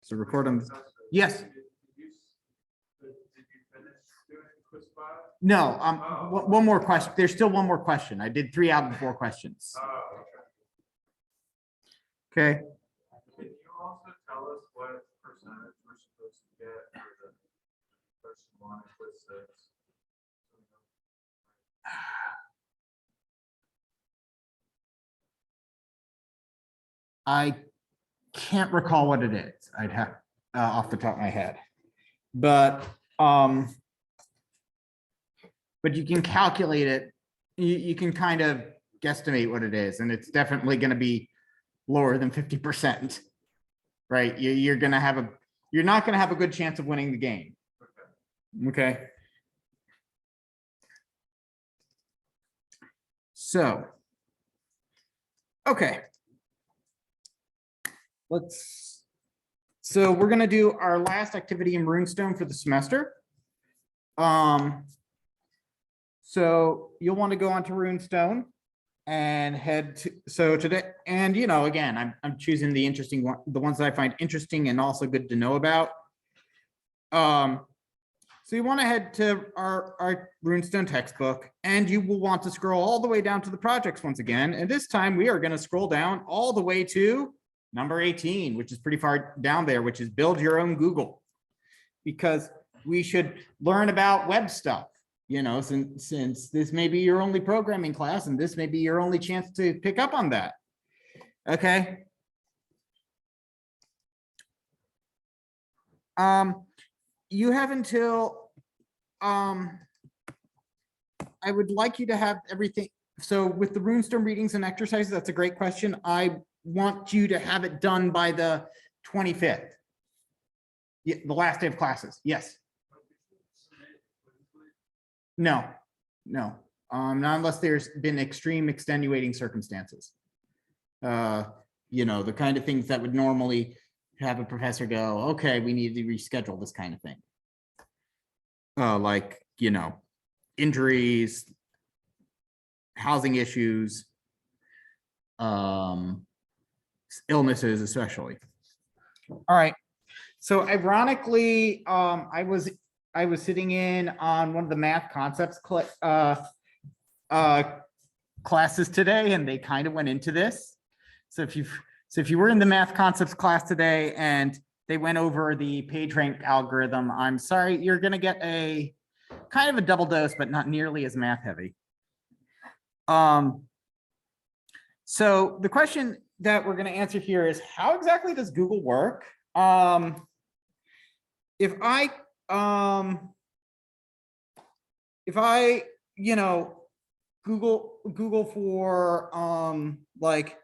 So record them. Yes. No, one more question. There's still one more question. I did 3 out of the 4 questions. Okay. Can you also tell us what percentage we're supposed to get for the question 1 and quiz 6? I can't recall what it is. I'd have off the top of my head, but you can calculate it. You can kind of guesstimate what it is, and it's definitely going to be lower than 50%, right? You're not going to have a good chance of winning the game. Okay. So, okay. So we're going to do our last activity in Runestone for the semester. So you'll want to go onto Runestone and head to, so today, and again, I'm choosing the interesting one, the ones that I find interesting and also good to know about. So you want to head to our Runestone textbook, and you will want to scroll all the way down to the projects once again. And this time we are going to scroll down all the way to number 18, which is pretty far down there, which is build your own Google, because we should learn about web stuff, since this may be your only programming class and this may be your only chance to pick up on that. Okay. You have until, I would like you to have everything. So with the Runestone readings and exercises, that's a great question. I want you to have it done by the 25th. Yeah, the last day of classes. Yes. No. Not unless there's been extreme extenuating circumstances. The kind of things that would normally have a professor go, okay, we need to reschedule this kind of thing. Like, injuries, housing issues, illnesses especially. All right. So ironically, I was sitting in on one of the math concepts classes today, and they kind of went into this. So if you were in the math concepts class today and they went over the PageRank algorithm, I'm sorry, you're going to get a kind of a double dose, but not nearly as math heavy. So the question that we're going to answer here is, how exactly does Google work? If I Google for like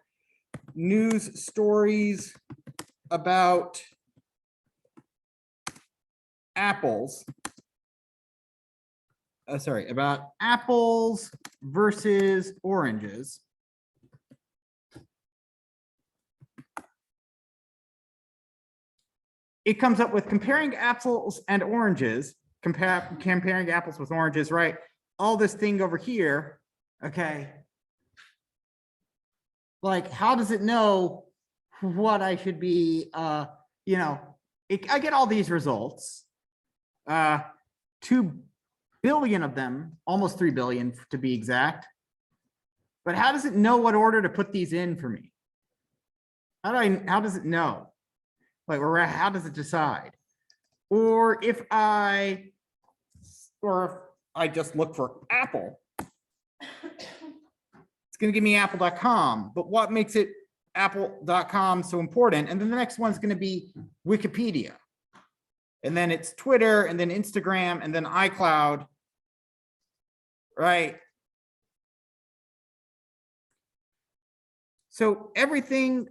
news stories about apples, about apples versus oranges. It comes up with comparing apples and oranges, comparing apples with oranges, right? All this thing over here, okay? Like, how does it know what I should be, I get all these results, 2 billion of them, almost 3 billion to be exact. But how does it know what order to put these in for me? How does it know? Like, or how does it decide? Or if I just look for Apple, it's going to give me apple.com. But what makes it apple.com so important? And then the next one's going to be Wikipedia. And then it's Twitter, and then Instagram, and then iCloud, right? So everything,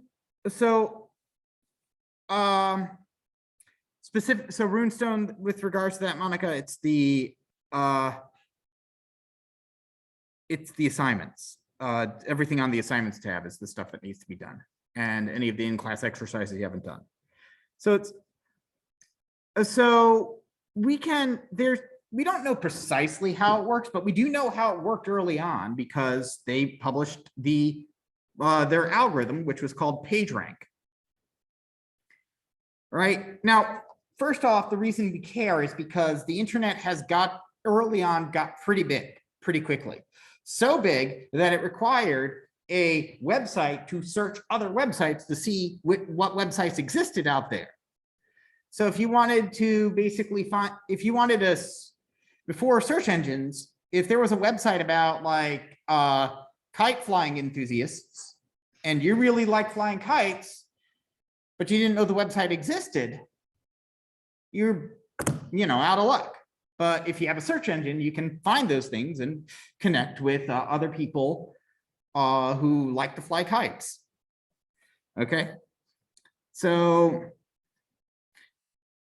specific, so Runestone, with regards to that, Monica, it's the assignments. Everything on the assignments tab is the stuff that needs to be done, and any of the in-class exercises you haven't done. So it's we don't know precisely how it works, but we do know how it worked early on because they published their algorithm, which was called PageRank. right? Now, first off, the reason we care is because the internet has got pretty big, pretty quickly. So big that it required a website to search other websites to see what websites existed out there. So if you wanted to basically find, if you wanted to, before search engines, if there was a website about like kite flying enthusiasts, and you really like flying kites, but you didn't know the website existed, you're, out of luck. But if you have a search engine, you can find those things and connect with other people who like to fly kites. Okay. So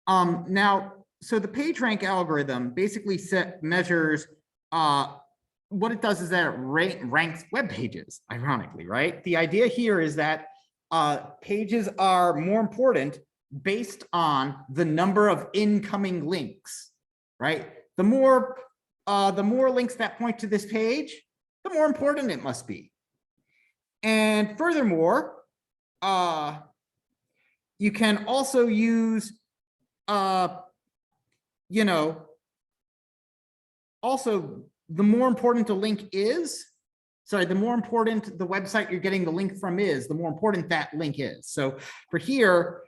now, so the PageRank algorithm basically measures what it does is that it ranks web pages, ironically, right? The idea here is that pages are more important based on the number of incoming links, right? The more links that point to this page, the more important it must be. And furthermore, you can also use, also the more important a link is, the more important the website you're getting the link from is, the more important that link is. So for here,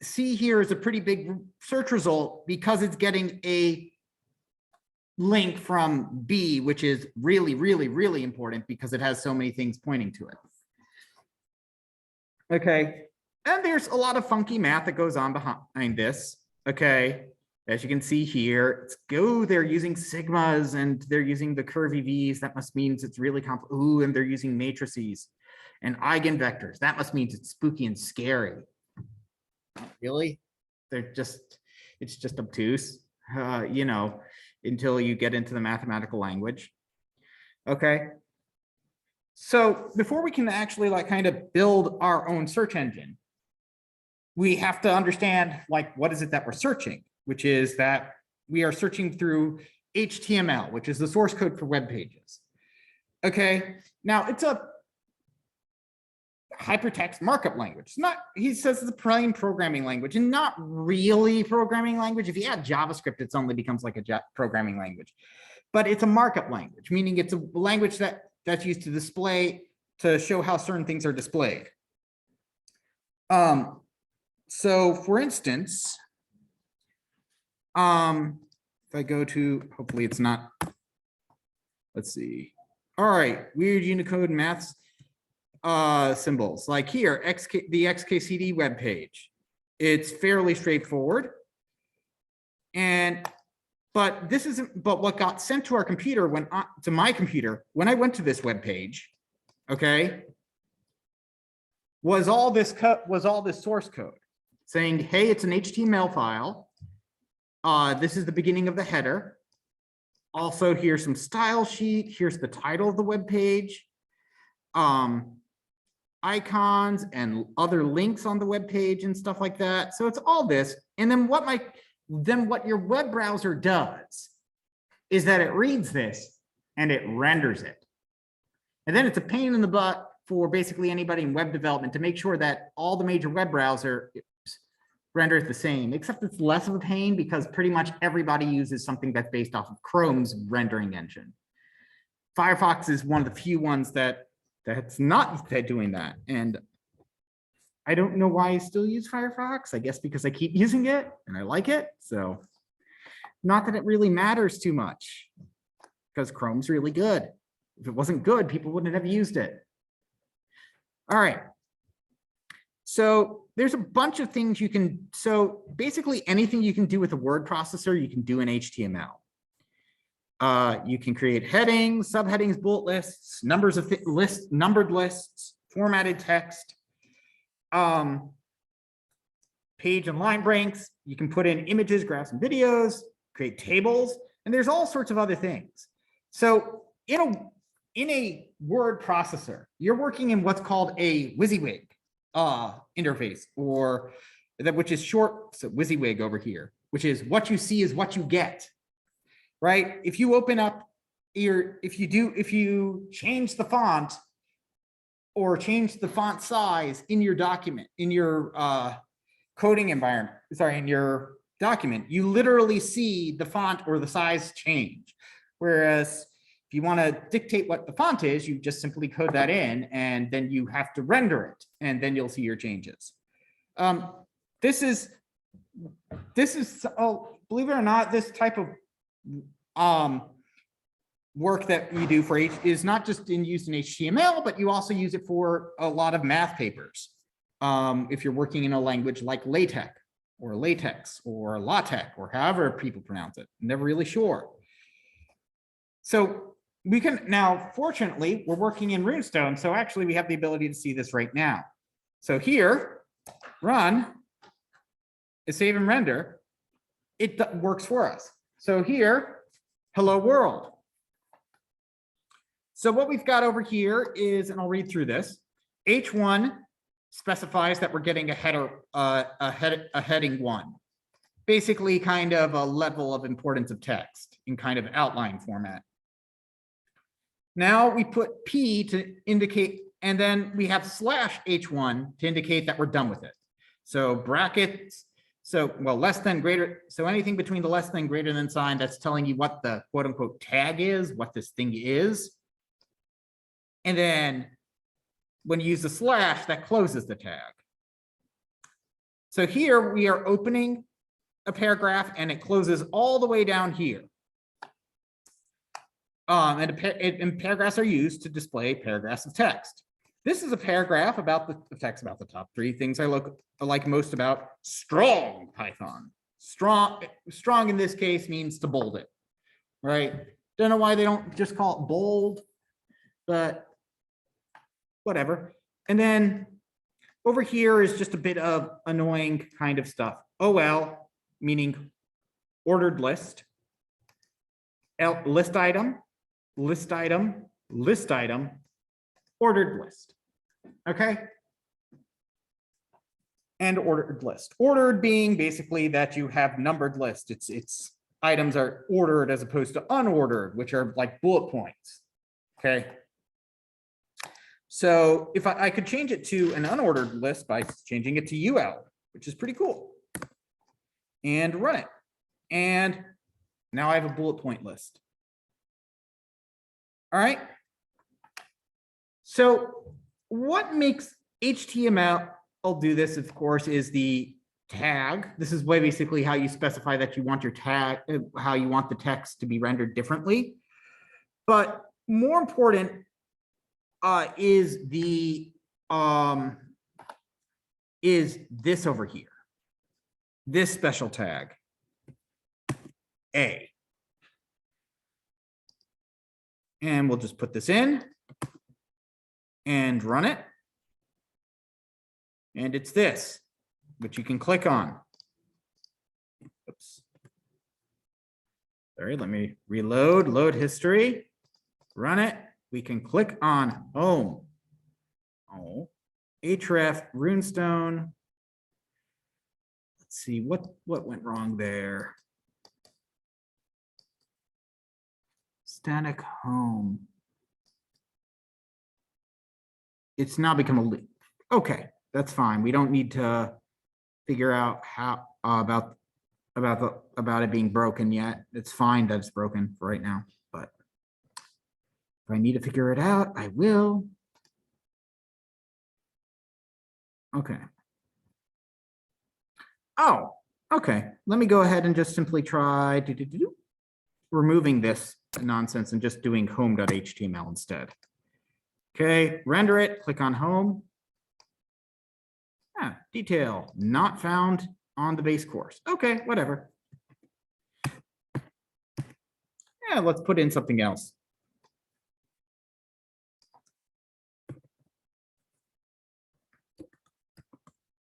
C here is a pretty big search result because it's getting a link from B, which is really, really, really important because it has so many things pointing to it. Okay, and there's a lot of funky math that goes on behind this. Okay, as you can see here, they're using sigmas and they're using the curvy V's. That must mean it's really complex. Ooh, and they're using matrices and eigenvectors. That must mean it's spooky and scary. Really? It's just obtuse, until you get into the mathematical language. Okay. So before we can actually kind of build our own search engine, we have to understand what is it that we're searching, which is that we are searching through HTML, which is the source code for web pages. Okay. Now it's a hypertext markup language. It's not, he says it's a plain programming language and not really programming language. If you add JavaScript, it only becomes like a programming language, but it's a markup language, meaning it's a language that's used to show how certain things are displayed. So for instance, if I go to, hopefully it's not, let's see. All right, weird Unicode maths symbols like here, the XKCD web page. It's fairly straightforward. But what got sent to our computer to my computer when I went to this web page, okay, was all this source code saying, hey, it's an HTML file. This is the beginning of the header. Also, here's some style sheet. Here's the title of the web page. Icons and other links on the web page and stuff like that. So it's all this. And then what your web browser does is that it reads this and it renders it. And then it's a pain in the butt for basically anybody in web development to make sure that all the major web browsers render it the same, except it's less of a pain because pretty much everybody uses something that's based off of Chrome's rendering engine. Firefox is one of the few ones that's not doing that. And I don't know why I still use Firefox. I guess because I keep using it and I like it. So not that it really matters too much because Chrome's really good. If it wasn't good, people wouldn't have used it. All right. So there's a bunch of things you can, so basically anything you can do with a word processor, you can do in HTML. You can create headings, subheadings, bullet lists, numbered lists, formatted text, page and line breaks. You can put in images, graphs, and videos, create tables, and there's all sorts of other things. So in a word processor, you're working in what's called a WYSIWYG interface, or which is short, so WYSIWYG over here, which is what you see is what you get. Right? If you open up if you change the font or change the font size in your document, in your coding environment, sorry, in your document, you literally see the font or the size change. Whereas if you want to dictate what the font is, you just simply code that in, and then you have to render it, and then you'll see your changes. This is, oh, believe it or not, this type of work that we do for H is not just used in HTML, but you also use it for a lot of math papers. If you're working in a language like LaTeX or LaTeX or however people pronounce it, I'm never really sure. So we can now, fortunately, we're working in Runestone, so actually we have the ability to see this right now. So here, run, save and render, it works for us. So here, hello world. So what we've got over here is, and I'll read through this, H1 specifies that we're getting a header, a heading 1, basically kind of a level of importance of text in kind of outline format. Now we put P to indicate, and then we have /H1 to indicate that we're done with it. So brackets, so well, less than, greater, so anything between the less than, greater than sign, that's telling you what the quote unquote tag is, what this thing is. And then when you use the slash, that closes the tag. So here we are opening a paragraph and it closes all the way down here. And paragraphs are used to display paragraphs of text. This is a paragraph about the text about the top 3 things I like most about strong Python. Strong in this case means to bold it, right? Don't know why they don't just call it bold, but whatever. And then over here is just a bit of annoying kind of stuff. OL, meaning ordered list. List item, list item, list item, ordered list. Okay. And ordered list. Ordered being basically that you have numbered list. It's items are ordered as opposed to unordered, which are like bullet points. Okay. So if I could change it to an unordered list by changing it to UL, which is pretty cool, and run it. And now I have a bullet point list. All right. So what makes HTML do this, of course, is the tag. This is basically how you specify that you want your tag, how you want the text to be rendered differently. But more important is this over here, this special tag, A. And we'll just put this in and run it. And it's this, which you can click on. Oops. Sorry, let me reload, load history, run it. We can click on home. Oh, href, Runestone. Let's see, what went wrong there? Static home. It's now become a loop. Okay, that's fine. We don't need to figure out how about it being broken yet. It's fine that it's broken for right now, but if I need to figure it out, I will. Okay. Oh, okay. Let me go ahead and just simply try removing this nonsense and just doing home.html instead. Okay, render it, click on home. Detail not found on the base course. Okay, whatever. Yeah, let's put in something else.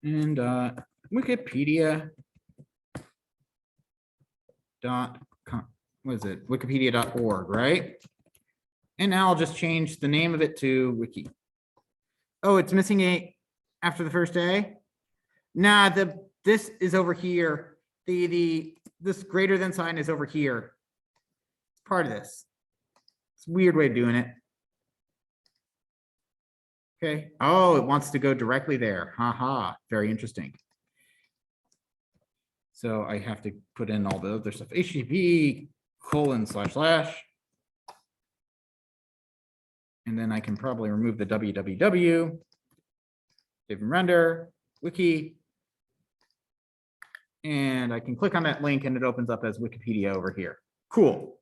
And Wikipedia.com, what is it? Wikipedia.org, right? And now I'll just change the name of it to wiki. Oh, it's missing a after the first A. Nah, this is over here. This greater than sign is over here. It's part of this. It's a weird way of doing it. Okay. Oh, it wants to go directly there. Haha. Very interesting. So I have to put in all the other stuff. HTTP : // and then I can probably remove the www, save and render, wiki, and I can click on that link and it opens up as Wikipedia over here. Cool.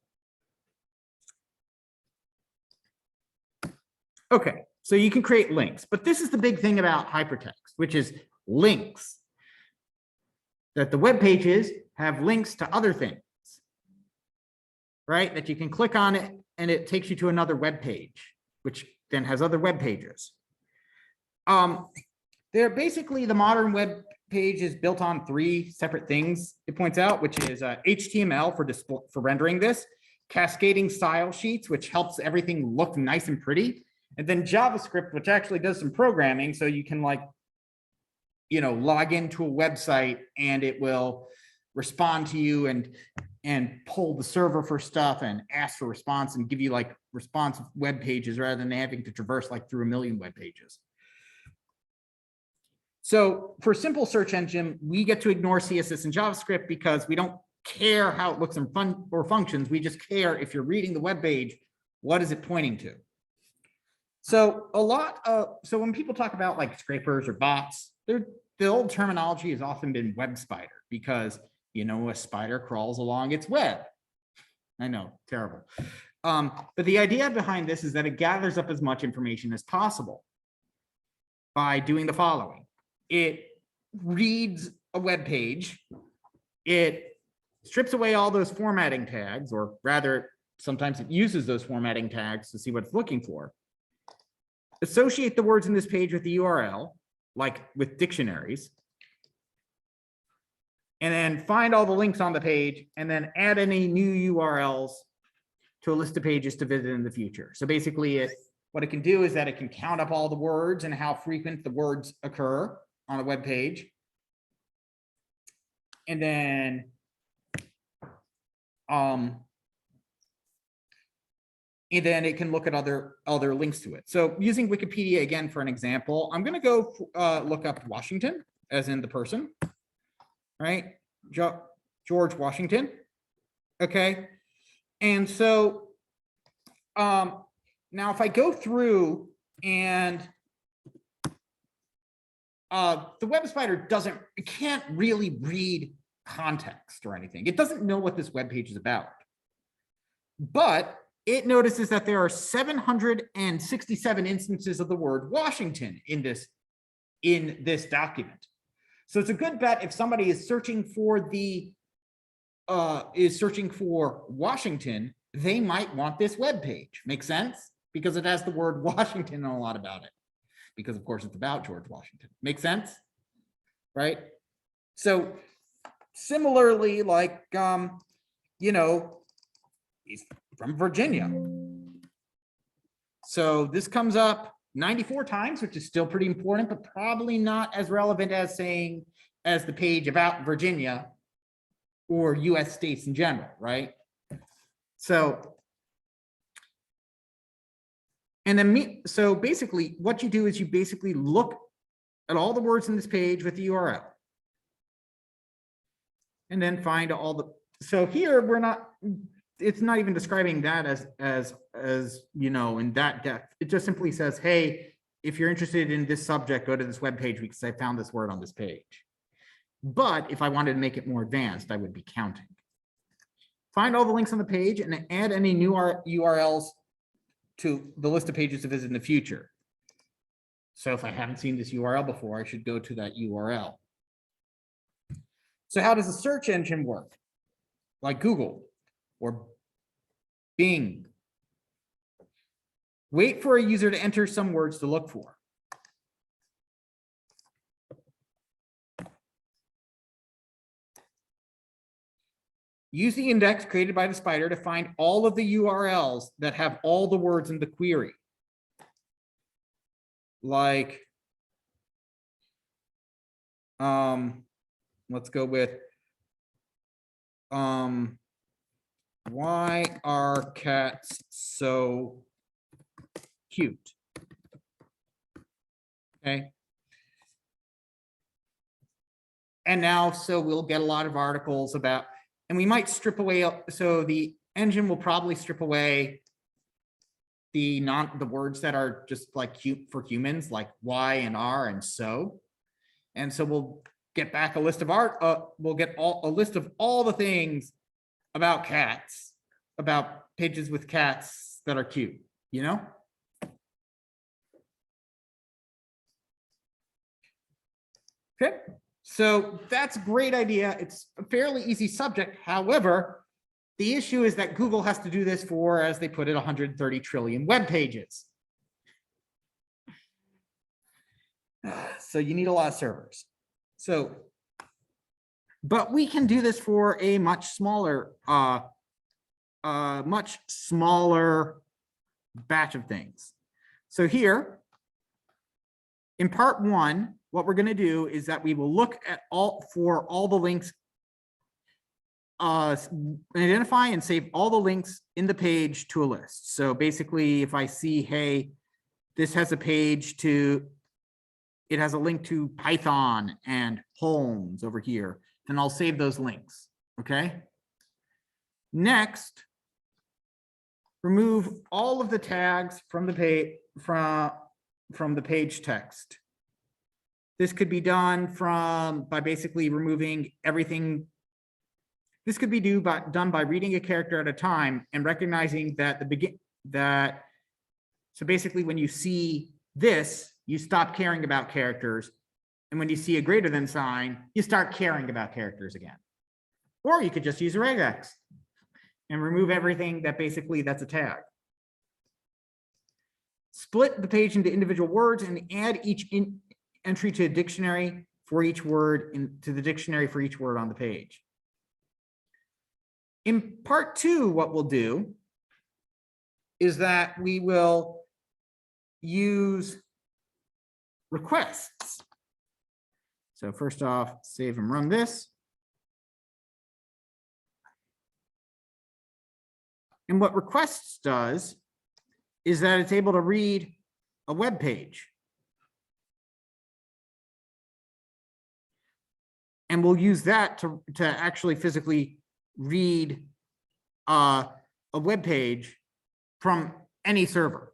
Okay, so you can create links, but this is the big thing about hypertext, which is links. That the web pages have links to other things, right? That you can click on it and it takes you to another web page, which then has other web pages. They're basically, the modern web page is built on 3 separate things, it points out, which is HTML for rendering this, cascading style sheets, which helps everything look nice and pretty, and then JavaScript, which actually does some programming, so you can like, you know, log into a website and it will respond to you and pull the server for stuff and ask for response and give you like responsive web pages rather than having to traverse like through a million web pages. So for simple search engine, we get to ignore CSS and JavaScript because we don't care how it looks or functions. We just care if you're reading the web page, what is it pointing to? So so when people talk about like scrapers or bots, the old terminology has often been web spider because, you know, a spider crawls along its web. I know, terrible. But the idea behind this is that it gathers up as much information as possible by doing the following. It reads a web page, it strips away all those formatting tags, or rather, sometimes it uses those formatting tags to see what it's looking for. Associate the words in this page with the URL, like with dictionaries, and then find all the links on the page, and then add any new URLs to a list of pages to visit in the future. So basically, what it can do is that it can count up all the words and how frequent the words occur on a web page. And then it can look at other links to it. So using Wikipedia again for an example, I'm going to go look up Washington, as in the person, right? George Washington. Okay. And so now if I go through and the web spider can't really read context or anything. It doesn't know what this web page is about. But it notices that there are 767 instances of the word Washington in this document. So it's a good bet if somebody is searching for Washington, they might want this web page. Make sense? Because it has the word Washington and a lot about it. Because of course it's about George Washington. Make sense? Right? So similarly, like you know, he's from Virginia. So this comes up 94 times, which is still pretty important, but probably not as relevant as the page about Virginia or US states in general, right? So, and then so basically what you do is you basically look at all the words in this page with the URL. And then find all the, so here it's not even describing that as you know, in that depth. It just simply says, hey, if you're interested in this subject, go to this web page because I found this word on this page. But if I wanted to make it more advanced, I would be counting. Find all the links on the page and add any new URLs to the list of pages to visit in the future. So if I haven't seen this URL before, I should go to that URL. So how does a search engine work? Like Google or Bing. Wait for a user to enter some words to look for. Use the index created by the spider to find all of the URLs that have all the words in the query. Like, let's go with, why are cats so cute? Okay. And now, so we'll get a lot of articles about, and we might strip away, so the engine will probably strip away the words that are just like for humans, like why and are and so. And so we'll get back a list of we'll get a list of all the things about cats, about pages with cats that are cute, you know? Okay, so that's a great idea. It's a fairly easy subject. However, the issue is that Google has to do this for, as they put it, 130 trillion web pages. So you need a lot of servers. So, but we can do this for a much smaller batch of things. So here, in part one, what we're going to do is that we will look at all the links, identify and save all the links in the page to a list. So basically, if I see, hey, this has a page to, it has a link to Python and Holmes over here, then I'll save those links. Okay. Next, remove all of the tags from the page from the page text. This could be done by basically removing everything. This could be done by reading a character at a time and recognizing that so basically when you see this, you stop caring about characters. And when you see a greater than sign, you start caring about characters again. Or you could just use a regex and remove everything that basically that's a tag. Split the page into individual words and add each entry to a dictionary for each word, to the dictionary for each word on the page. In part two, what we'll do is that we will use requests. So first off, save and run this. And what requests does is that it's able to read a web page. And we'll use that to actually physically read a web page from any server.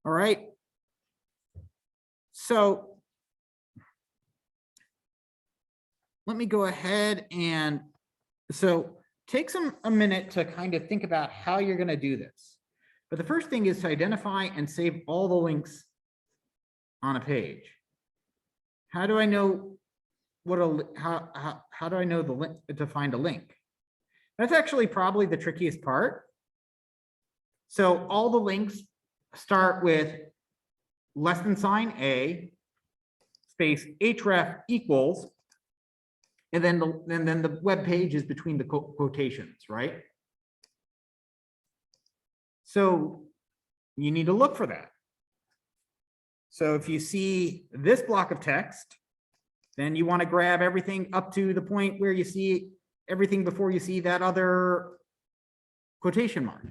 All right. So let me go ahead and take a minute to kind of think about how you're going to do this. But the first thing is to identify and save all the links on a page. How do I know how do I know the link to find a link? That's actually probably the trickiest part. So all the links start with less than sign A space href equals, and then the web page is between the quotations, right? So you need to look for that. So if you see this block of text, then you want to grab everything up to the point where you see everything before you see that other quotation mark.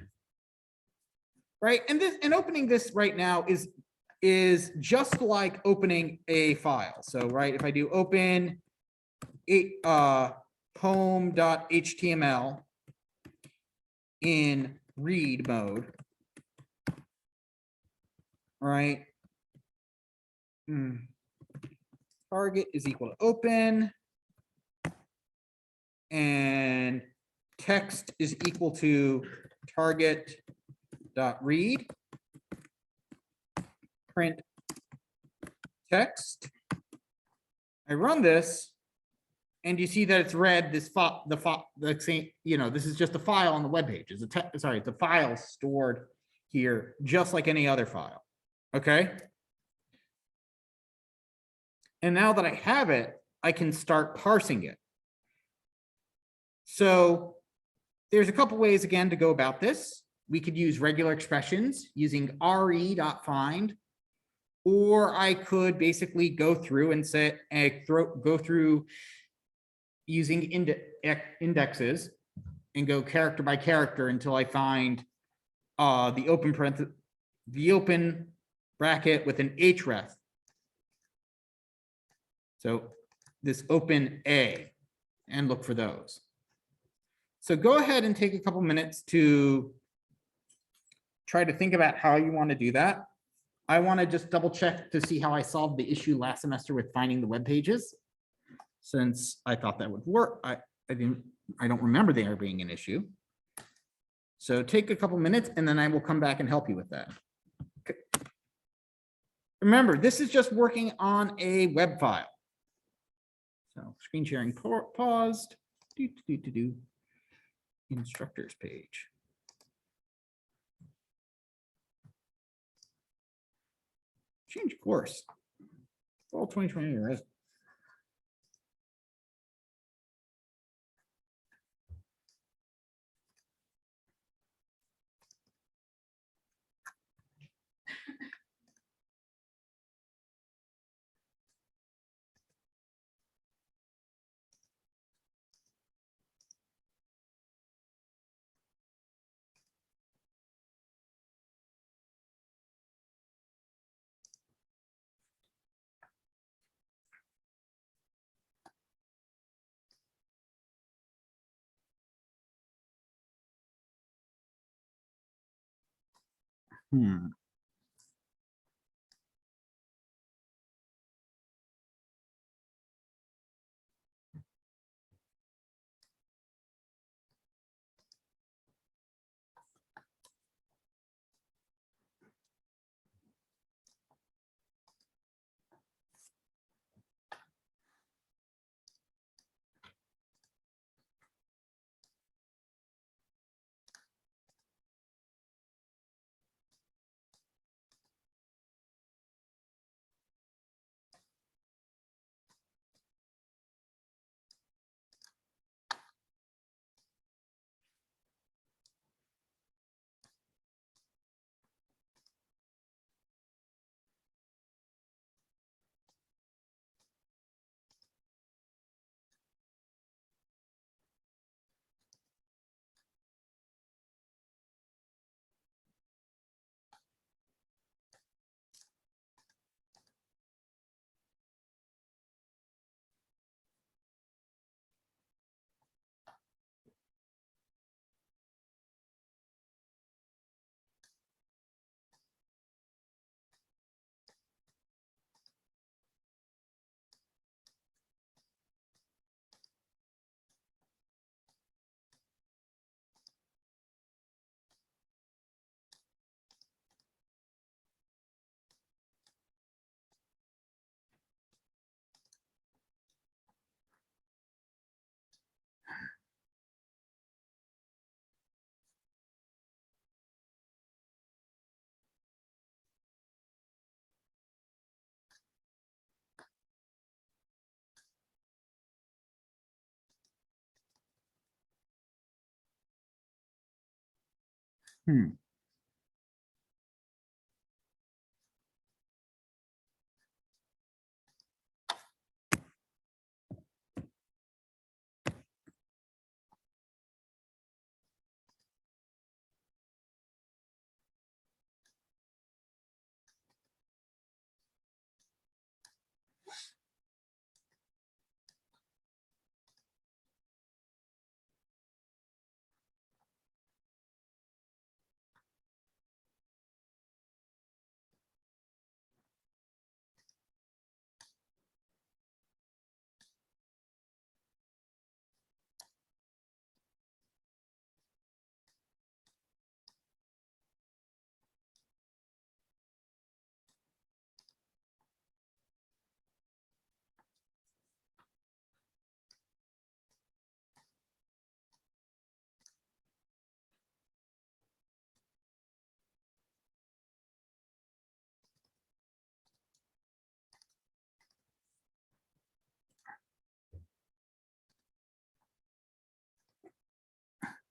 Right? And opening this right now is just like opening a file. So right, if I do open home.html in read mode, all right, target is equal to open, and text is equal to target.read, print text. I run this, and you see that it's read this this is just a file on the web page. It's a file stored here, just like any other file. Okay. And now that I have it, I can start parsing it. So there's a couple ways again to go about this. We could use regular expressions using re.find, or I could basically go through and go through using indexes and go character by character until I find the open bracket with an href. So this open A, and look for those. So go ahead and take a couple minutes to try to think about how you want to do that. I want to just double check to see how I solved the issue last semester with finding the web pages, since I thought that would work. I don't remember there being an issue. So take a couple minutes and then I will come back and help you with that. Okay. Remember, this is just working on a web file. So screen sharing paused. Instructors page. Change course. All 2020 years. Hmm. Hmm.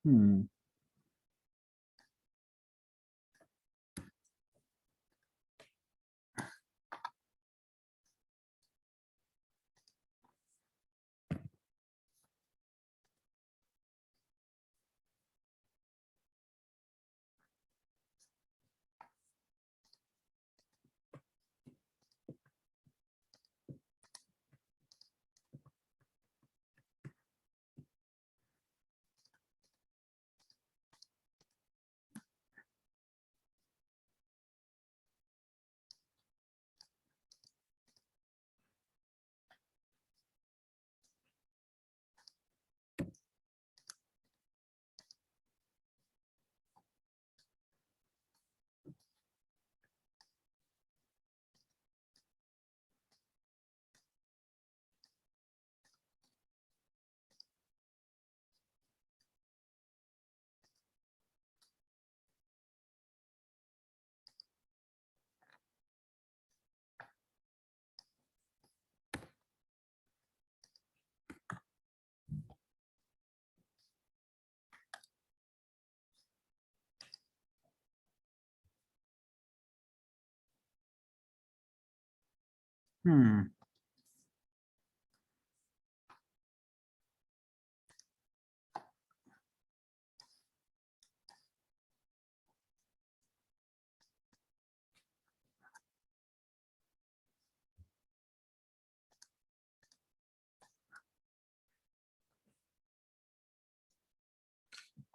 Hmm.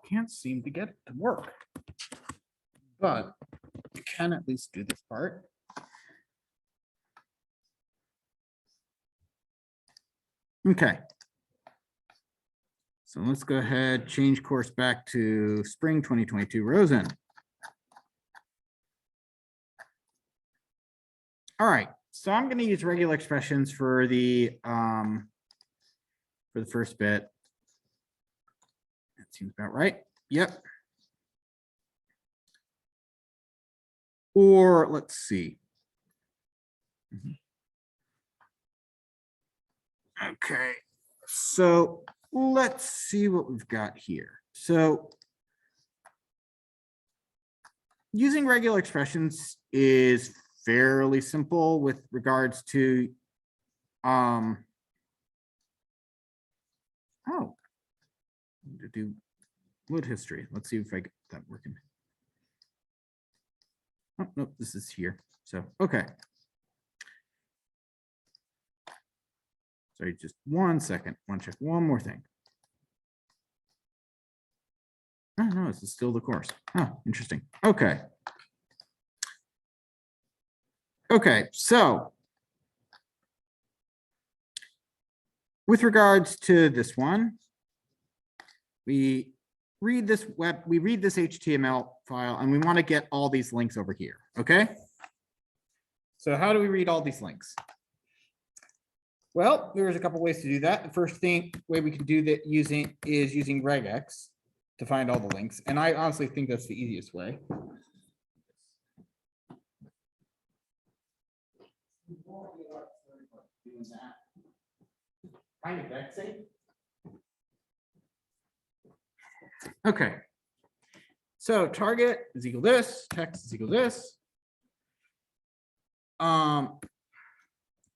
Can't seem to get it to work. But you can at least do this part. Okay. So let's go ahead, change course back to spring 2022 Rosen. All right, so I'm going to use regular expressions for the first bit. That seems about right. Yep. Or let's see. Okay, so let's see what we've got here. So using regular expressions is fairly simple with regards to to do load history. Let's see if I get that working. Oh, nope, this is here. So, okay. Sorry, just 1 second. I want to check one more thing. Oh, no, this is still the course. Oh, interesting. Okay. Okay, so with regards to this one, we read this HTML file and we want to get all these links over here. Okay. So how do we read all these links? Well, there's a couple ways to do that. The first way we can do that using Regex to find all the links. And I honestly think that's the easiest way. Kind of vexing. Okay. So target is equal to this, text is equal to this.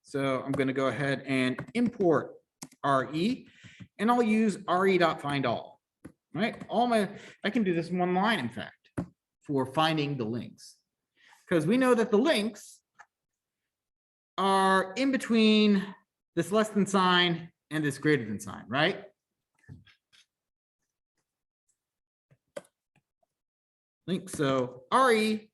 So I'm going to go ahead and import RE, and I'll use re.findAll. Right? I can do this in one line, in fact, for finding the links. Because we know that the links are in between this less than sign and this greater than sign, right? Link, so re.findAll,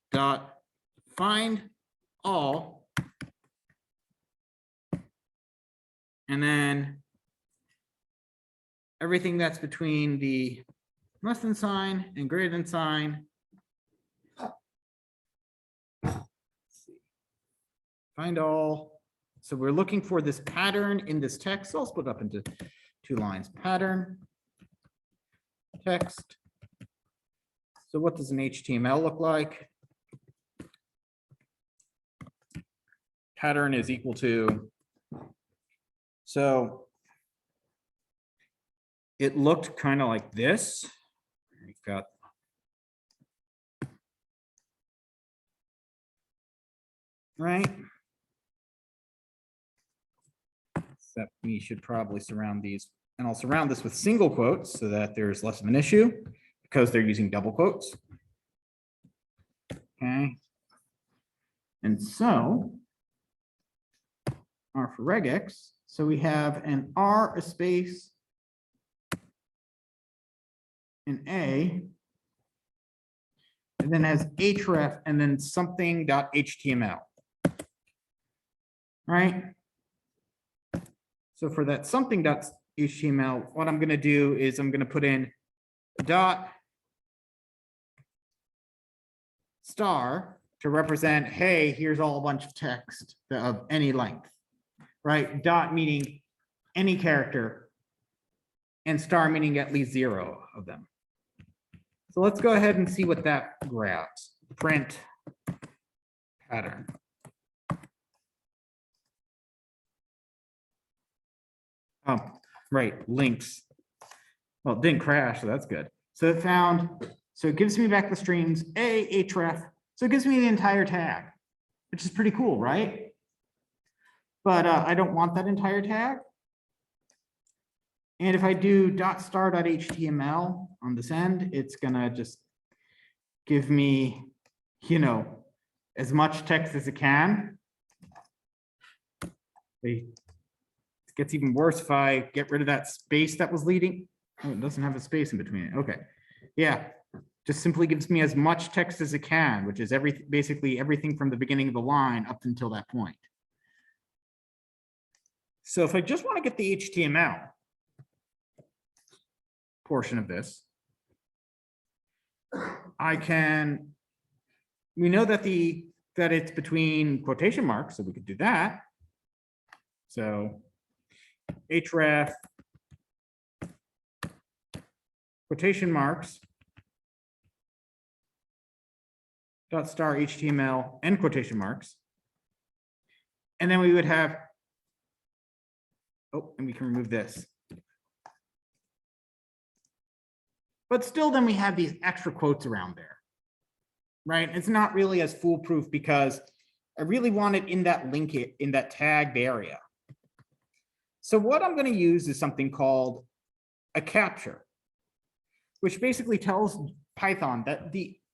and then everything that's between the less than sign and greater than sign. Find all. So we're looking for this pattern in this text. So I'll split up into 2 lines. Pattern, text. So what does an HTML look like? Pattern is equal to, so it looked kind of like this. We've got right. Except we should probably surround these, and I'll surround this with single quotes so that there's less of an issue because they're using double quotes. Okay. And so R for regex. So we have an R, a space, an A, and then has href and then something.html. Right? So for that something.html, what I'm going to do is I'm going to put in a dot star to represent, hey, here's all a bunch of text of any length, right? Dot meaning any character and star meaning at least 0 of them. So let's go ahead and see what that grabs. Print pattern. Oh, right, links. Well, it didn't crash, so that's good. So it found, so it gives me back the streams, href. So it gives me the entire tag, which is pretty cool, right? but I don't want that entire tag. And if I do .star.html on this end, it's gonna just give me, you know, as much text as it can. It gets even worse if I get rid of that space that was leading. Oh, it doesn't have a space in between it. Okay. Yeah. Just simply gives me as much text as it can, which is basically everything from the beginning of the line up until that point. So if I just want to get the HTML portion of this, I can, we know that that it's between quotation marks, so we could do that. So href quotation marks dot star HTML and quotation marks. And then we would have, oh, and we can remove this. But still, then we have these extra quotes around there, right? It's not really as foolproof because I really want it in that link, in that tagged area. So what I'm going to use is something called a capture, which basically tells Python that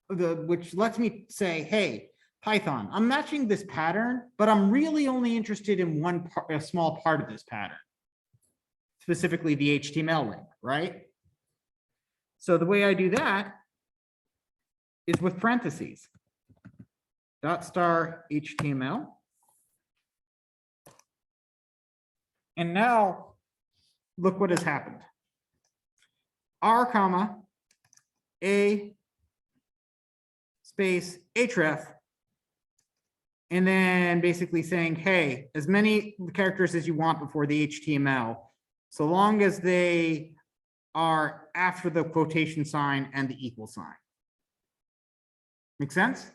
which lets me say, hey, Python, I'm matching this pattern, but I'm really only interested in one part, a small part of this pattern, specifically the HTML link, right? So the way I do that is with parentheses, .star HTML. And now look what has happened. R comma A space href, and then basically saying, hey, as many characters as you want before the HTML, so long as they are after the quotation sign and the equal sign. Make sense?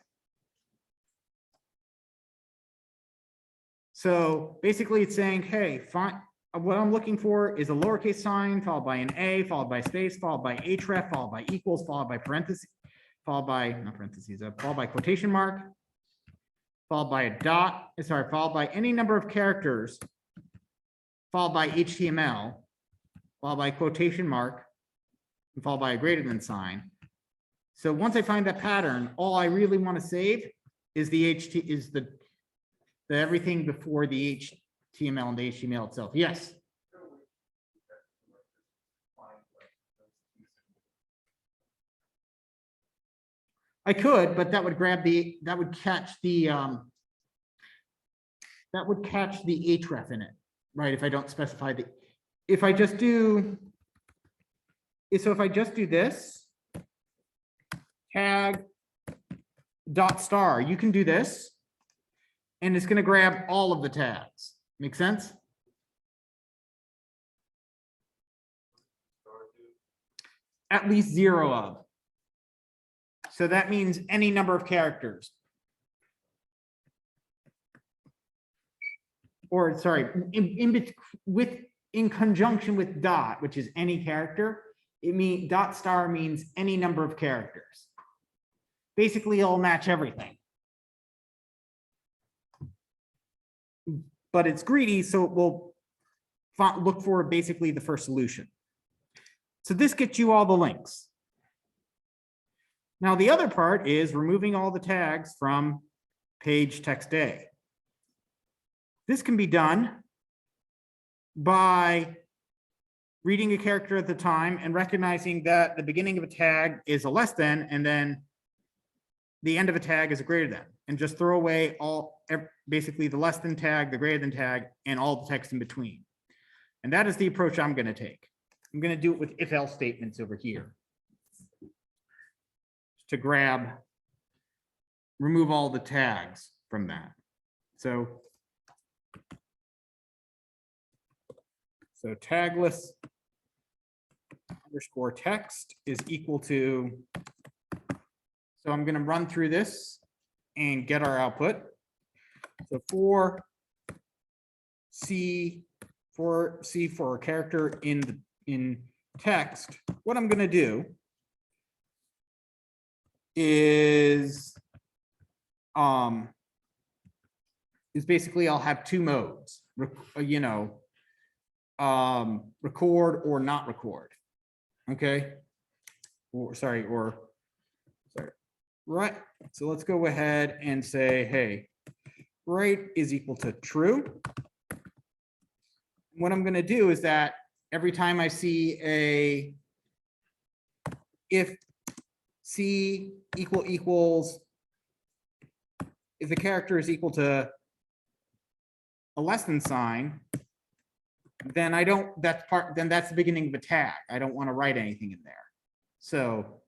So basically it's saying, hey, fine, what I'm looking for is a lowercase sign followed by an A, followed by space, followed by href, followed by equals, followed by parentheses, followed by, not parentheses, followed by quotation mark, followed by a dot, sorry, followed by any number of characters, followed by HTML, followed by quotation mark, and followed by a greater than sign. So once I find that pattern, all I really want to save is the everything before the HTML and the HTML itself. Yes. I could, but that would grab that would catch the href in it, right? If I don't specify if I just do this tag dot star, you can do this, and it's going to grab all of the tags. Make sense? At least 0 of. So that means any number of characters. Or sorry, in conjunction with dot, which is any character, it means dot star means any number of characters. Basically, it'll match everything. But it's greedy, so it will look for basically the first solution. So this gets you all the links. Now, the other part is removing all the tags from page text A. This can be done by reading a character at the time and recognizing that the beginning of a tag is a less than, and then the end of a tag is a greater than, and just throw away basically the less than tag, the greater than tag, and all the text in between. And that is the approach I'm going to take. I'm going to do it with if-else statements over here to remove all the tags from that. So tagless underscore text is equal to, so I'm going to run through this and get our output. So for a character in text, what I'm going to do is basically I'll have 2 modes. you know, record or not record. Okay. Or sorry, right. So let's go ahead and say, hey, right is equal to true. What I'm going to do is that every time I see if C equals, if the character is equal to a less than sign, then then that's the beginning of a tag. I don't want to write anything in there. So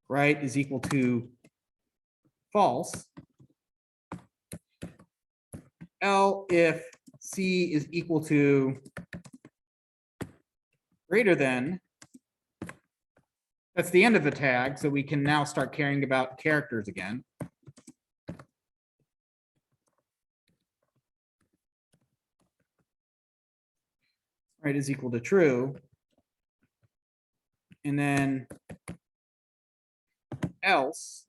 right is equal to false. L if C is equal to greater than, that's the end of the tag. So we can now start caring about characters again. Right is equal to true. And then else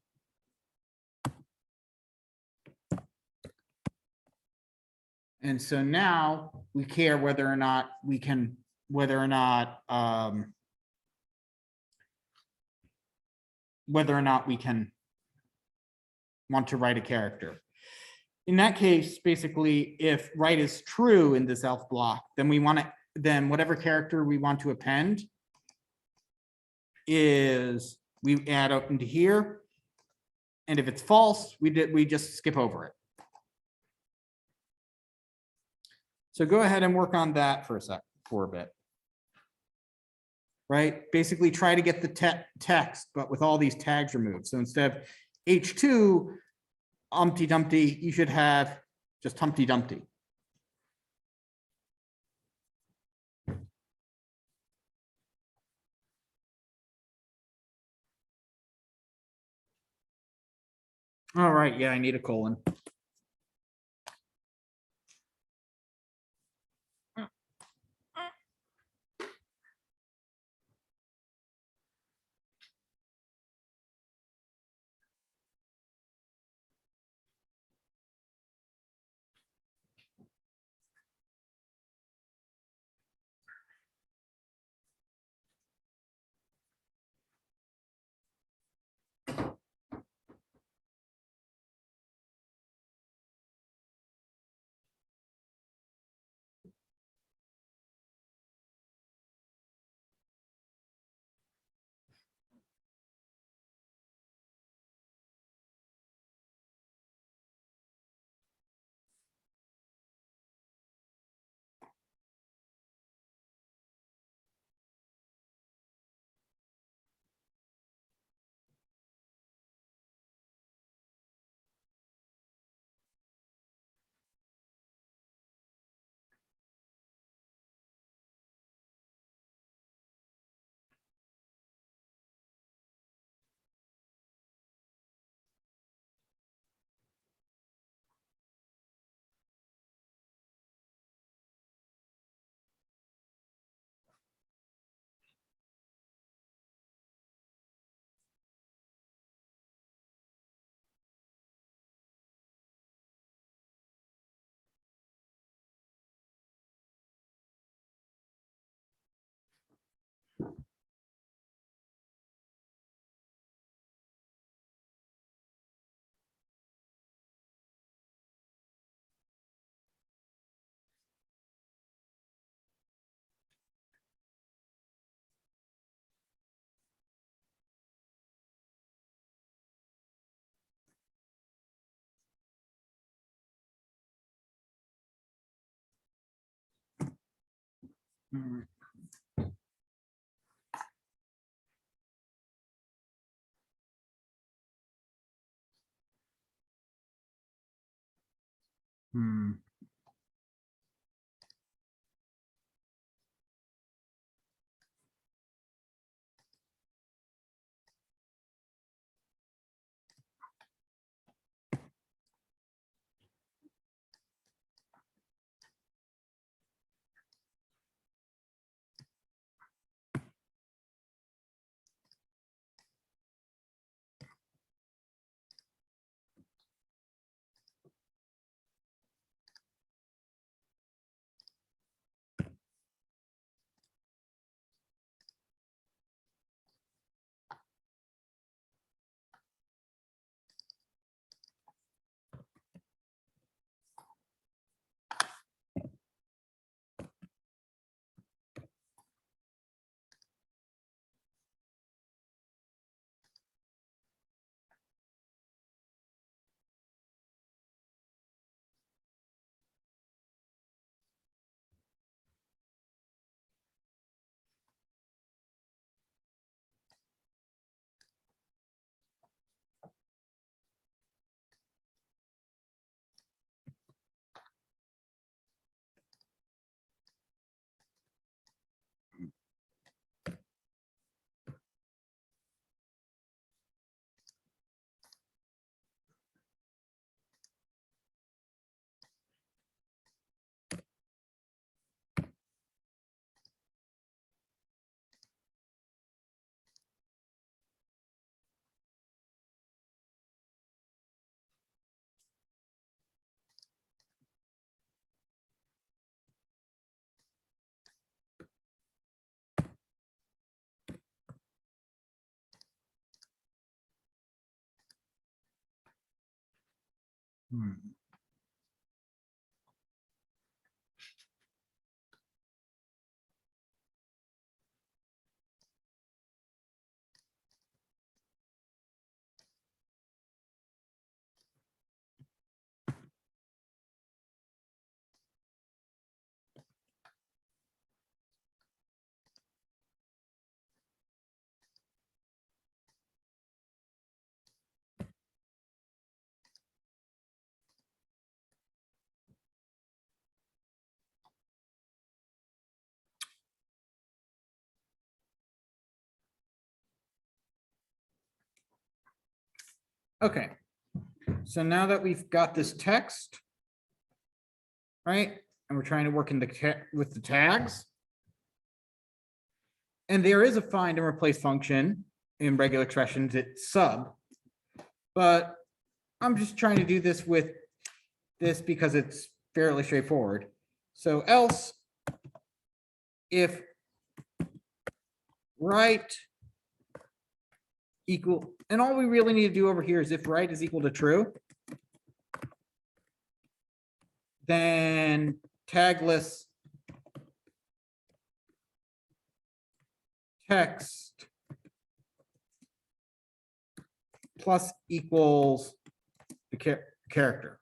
and so now we care whether or not we can want to write a character. In that case, basically, if right is true in this else block, then whatever character we want to append is we add up into here. And if it's false, we just skip over it. So go ahead and work on that for a bit. Right? Basically try to get the text, but with all these tags removed. So instead of H2 Humpty Dumpty, you should have just Humpty Dumpty. All right, yeah, I need a colon. All right. Okay, so now that we've got this text, right, and we're trying to work in with the tags, and there is a find and replace function in regular expressions, it's sub, but I'm just trying to do this with this because it's fairly straightforward. So else, if right equal, and all we really need to do over here is if right is equal to true, then tagless text plus equals the character.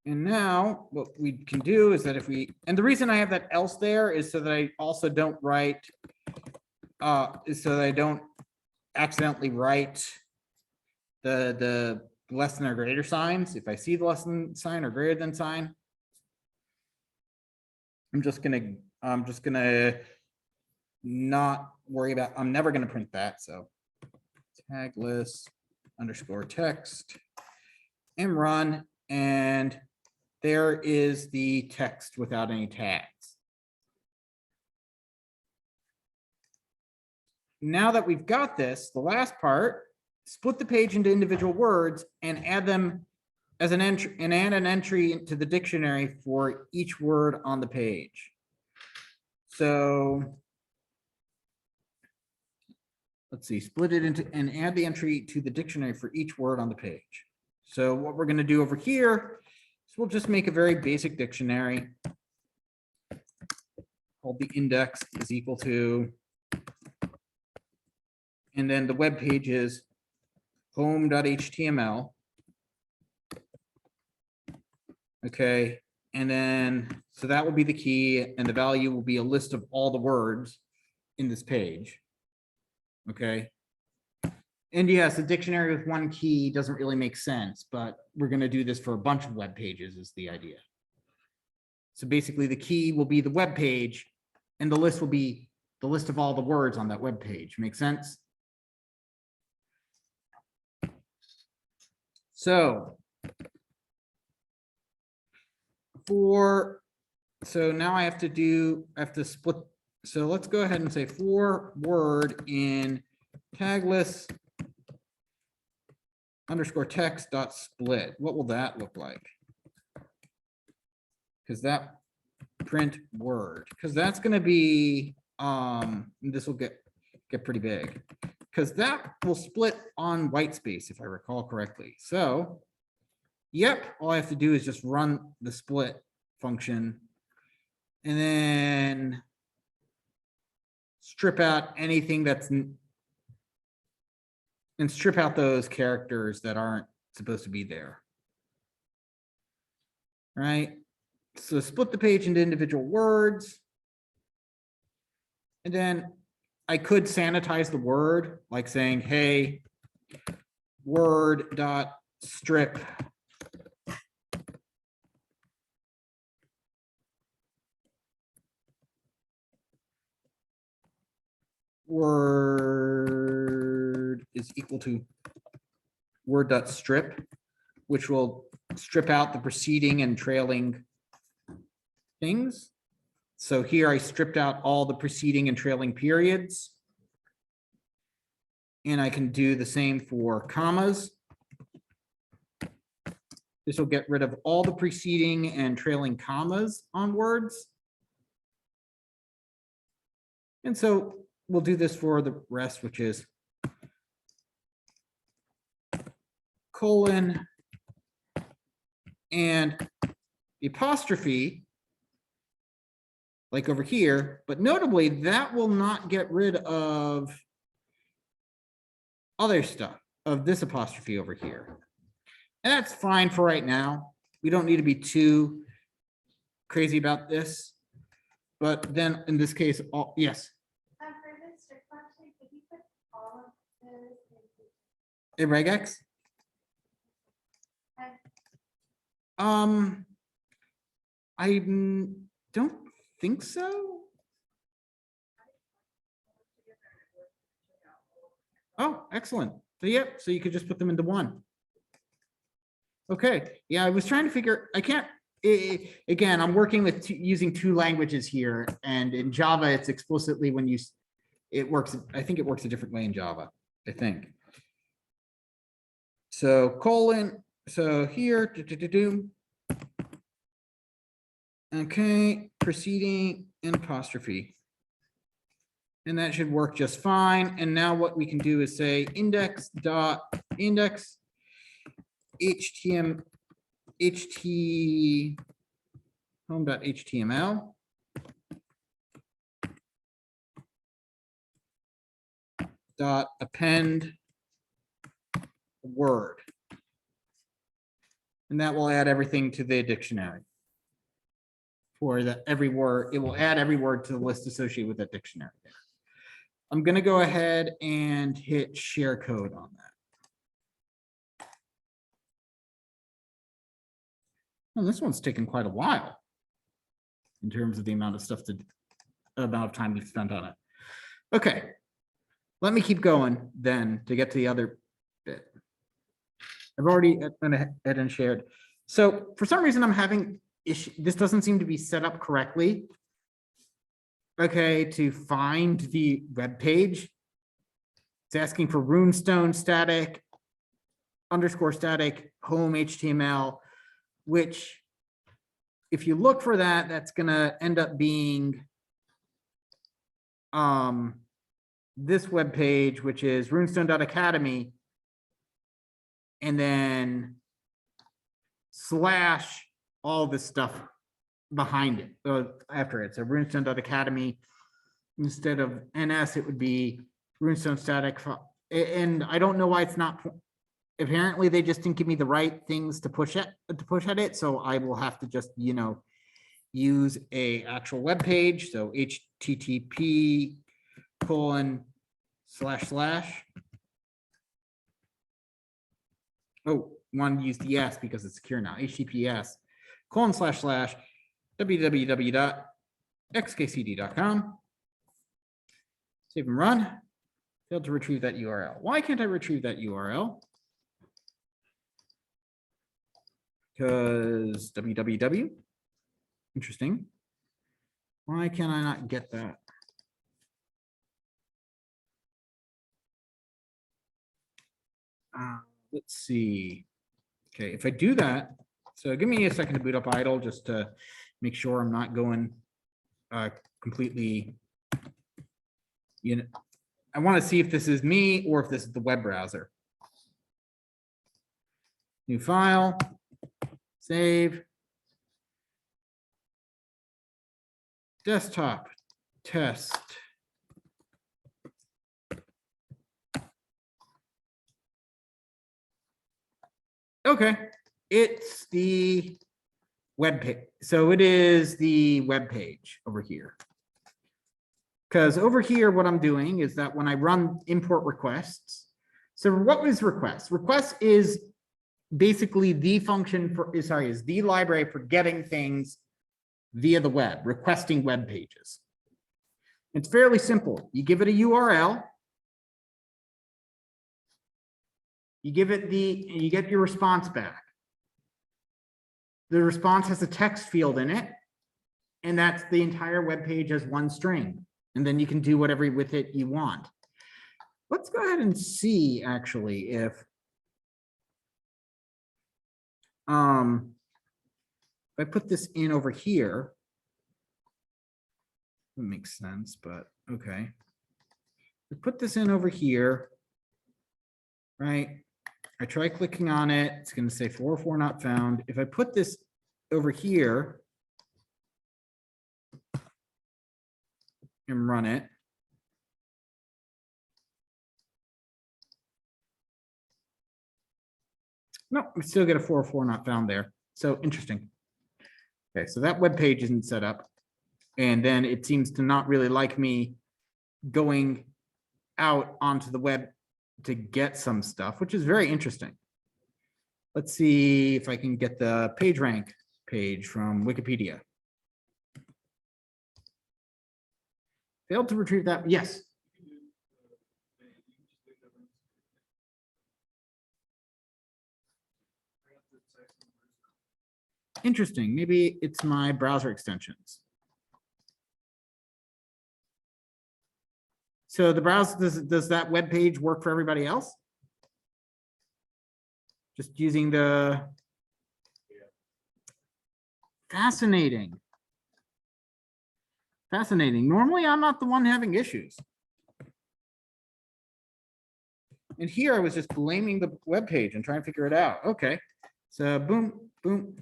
And now what we can do is that if we, and the reason I have that else there is so that I also don't write, is so that I don't accidentally write the less than or greater signs. If I see the less than sign or greater than sign, I'm just gonna not worry about, I'm never gonna print that. So tagless underscore text and run, and there is the text without any tags. Now that we've got this, the last part, split the page into individual words and add them as an entry, and add an entry into the dictionary for each word on the page. So let's see, split it into and add the entry to the dictionary for each word on the page. So what we're going to do over here is we'll just make a very basic dictionary called the index is equal to, and then the web page is home.html. Okay, and then so that will be the key, and the value will be a list of all the words in this page. Okay, and yes, a dictionary with one key doesn't really make sense, but we're going to do this for a bunch of web pages is the idea. So basically the key will be the web page, and the list will be the list of all the words on that web page. Make sense? So so now I have to split. So let's go ahead and say for word in tagless underscore text dot split. What will that look like? Because that print word, because that's going to be this will get pretty big, because that will split on white space if I recall correctly. So yep, all I have to do is just run the split function and then strip out anything that's, and strip out those characters that aren't supposed to be there. Right? So split the page into individual words. And then I could sanitize the word, like saying, hey, word dot strip word is equal to word dot strip, which will strip out the preceding and trailing things. So here I stripped out all the preceding and trailing periods. And I can do the same for commas. This will get rid of all the preceding and trailing commas on words. And so we'll do this for the rest, which is colon and the apostrophe, like over here, but notably that will not get rid of other stuff, of this apostrophe over here. And that's fine for right now. We don't need to be too crazy about this. But then in this case, all, yes. For this question, could you put all of this In regex? I don't think so. Oh, excellent. So yep, so you could just put them into one. Okay, yeah, I was trying to figure, I can't, again, I'm working with using two languages here, and in Java, it's explicitly when you, it works, I think it works a different way in Java, I think. So colon, so here, okay, preceding and apostrophe. And that should work just fine. And now what we can do is say index dot index home dot html dot append word. And that will add everything to the dictionary. For the every word, it will add every word to the list associated with that dictionary. I'm going to go ahead and hit share code on that. Well, this one's taken quite a while in terms of the amount of stuff amount of time we've spent on it. Okay, let me keep going then to get to the other bit. I've already went ahead and shared. So for some reason, I'm having issue. This doesn't seem to be set up correctly. Okay, to find the web page, it's asking for runestone static underscore static home HTML, which if you look for that, that's gonna end up being this web page, which is runestone.academy, and then slash all this stuff behind it, after it. So runestone.academy, instead of NS, it would be runestone static. And I don't know why it's not, apparently they just didn't give me the right things to push at it. So I will have to just, you know, use a actual web page. So http:// oh, want to use the S because it's secure now. https:// www.xkcd.com. Save and run. Failed to retrieve that URL. Why can't I retrieve that URL? Because www. Interesting. Why can I not get that? Let's see. Okay, if I do that, so give me a second to boot up idle just to make sure I'm not going completely, you know, I want to see if this is me or if this is the web browser. New file, save, desktop, test. Okay, it's the web page. So it is the web page over here. Because over here, what I'm doing is that when I run import requests, so what is request? Request is basically the function for, sorry, is the library for getting things via the web, requesting web pages. It's fairly simple. You give it a URL. You give it you get your response back. The response has a text field in it, and that's the entire web page as one string. And then you can do whatever with it you want. Let's go ahead and see actually if I put this in over here. That makes sense, but okay. We put this in over here, right? I try clicking on it. It's going to say 404 not found. If I put this over here and run it, no, we still get a 404 not found there. So interesting. Okay, so that web page isn't set up. And then it seems to not really like me going out onto the web to get some stuff, which is very interesting. Let's see if I can get the PageRank page from Wikipedia. Failed to retrieve that. Yes. Interesting. Maybe it's my browser extensions. So the browser, does that web page work for everybody else? Just using the fascinating. Fascinating. Normally, I'm not the one having issues. And here I was just blaming the web page and trying to figure it out. Okay. So boom, boom.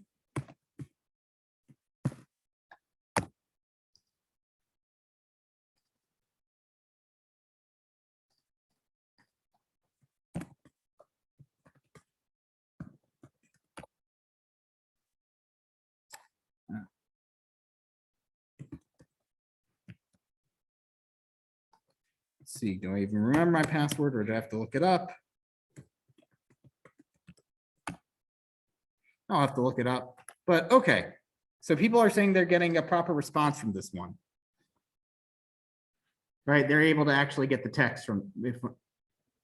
Let's see, do I even remember my password or do I have to look it up? I'll have to look it up, but okay. So people are saying they're getting a proper response from this one. Right, they're able to actually get the text from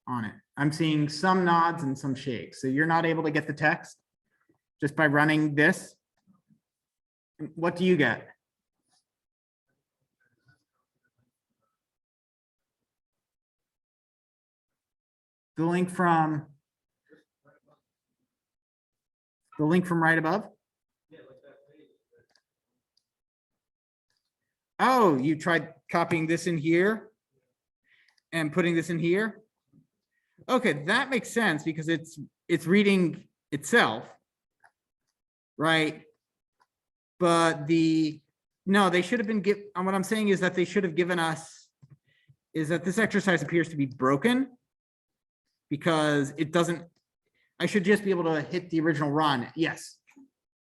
on it. I'm seeing some nods and some shakes. So you're not able to get the text just by running this. What do you get? The link from right above? Oh, you tried copying this in here and putting this in here? Okay, that makes sense because it's reading itself, right? But no, they should have been what I'm saying is that they should have given us is that this exercise appears to be broken because it doesn't, I should just be able to hit the original run. Yes.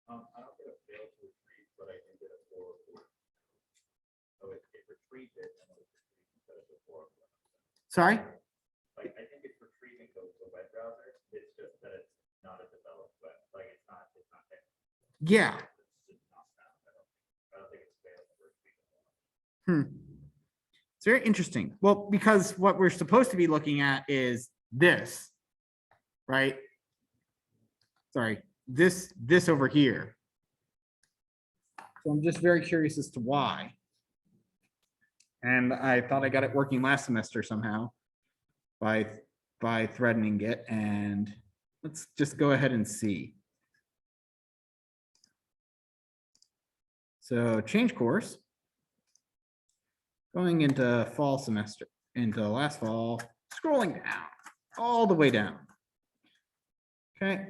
I don't get a fail to retrieve, but I do get a 404. So it retrieved it and it was retrieved instead of the 404. Sorry? Like, I think it's retrieving the web browser. It's just that it's not a developed web. Like it's not there. Yeah. It's just not found. I don't think it's failed to retrieve. It's very interesting. Well, because what we're supposed to be looking at is this, right? Sorry, this over here. So I'm just very curious as to why. And I thought I got it working last semester somehow by threatening it. And let's just go ahead and see. So change course. Going into fall semester, into last fall, scrolling down, all the way down. Okay.